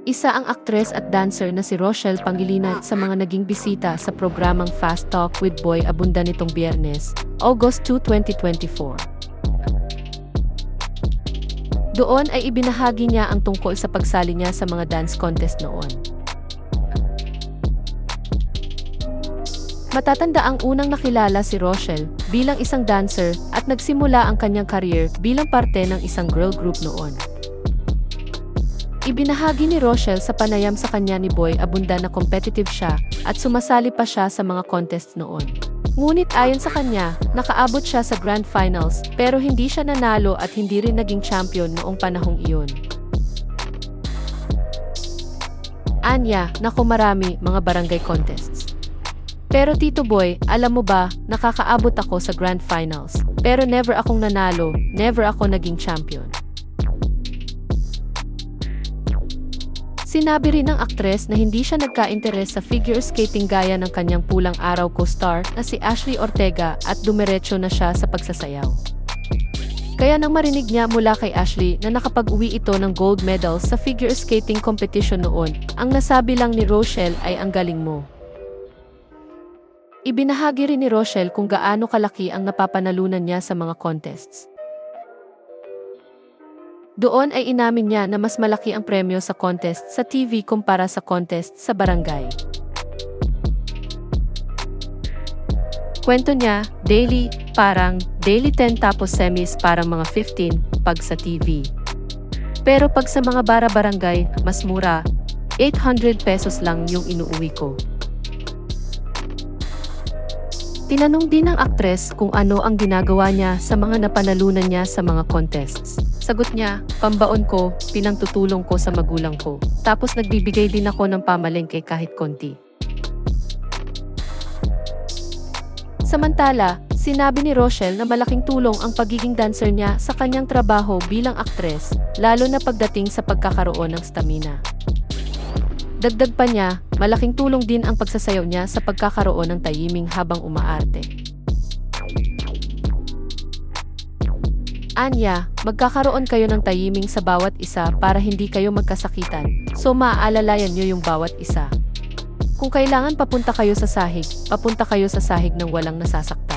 Isa ang aktres at dancer na si Rochelle Pangilinan sa mga naging bisita sa programang Fast Talk with Boy Abunda nitong Biyernes, August 2, 2024. Doon ay ibinahagi niya ang tungkol sa pagsali niya sa mga dance contest noon. Matatanda ang unang nakilala si Rochelle bilang isang dancer at nagsimula ang kanyang career bilang parte ng isang girl group noon. Ibinahagi ni Rochelle sa panayam sa kanya ni Boy Abunda na competitive siya at sumasali pa siya sa mga contest noon. Ngunit ayon sa kanya, nakaabot siya sa Grand Finals pero hindi siya nanalo at hindi rin naging champion noong panahong iyon. Anya, naku marami mga barangay contests. Pero Tito Boy, alam mo ba, nakakaabot ako sa Grand Finals pero never akong nanalo, never ako naging champion. Sinabi rin ng aktres na hindi siya nagka-interes sa figure skating gaya ng kanyang pulang araw co-star na si Ashley Ortega at dumiretso na siya sa pagsasayaw. Kaya nang marinig niya mula kay Ashley na nakapag-uwi ito ng gold medal sa figure skating competition noon, ang nasabi lang ni Rochelle ay ang galing mo. Ibinahagi rin ni Rochelle kung gaano kalaki ang napapanalunan niya sa mga contests. Doon ay inamin niya na mas malaki ang premyo sa contest sa TV kumpara sa contest sa barangay. Kwento niya, parang daily 10 tapos semis parang mga 15 pag sa TV. Pero pag sa mga bara-barangay, mas mura, 800 pesos lang yung inuuwi ko. Tinanong din ng aktres kung ano ang ginagawa niya sa mga napanalunan niya sa mga contests. Sagot niya, pambaon ko, pinangtutulong ko sa magulang ko. Tapos nagbibigay din ako ng pamalengke kahit konti. Samantala, sinabi ni Rochelle na malaking tulong ang pagiging dancer niya sa kanyang trabaho bilang aktres, lalo na pagdating sa pagkakaroon ng stamina. Dagdag pa niya, malaking tulong din ang pagsasayaw niya sa pagkakaroon ng tahiming habang umaarte. Anya, magkakaroon kayo ng tahiming sa bawat isa para hindi kayo magkasakitan, so maaalalayan niyo yung bawat isa. Kung kailangan papunta kayo sa sahig ng walang nasasaktan.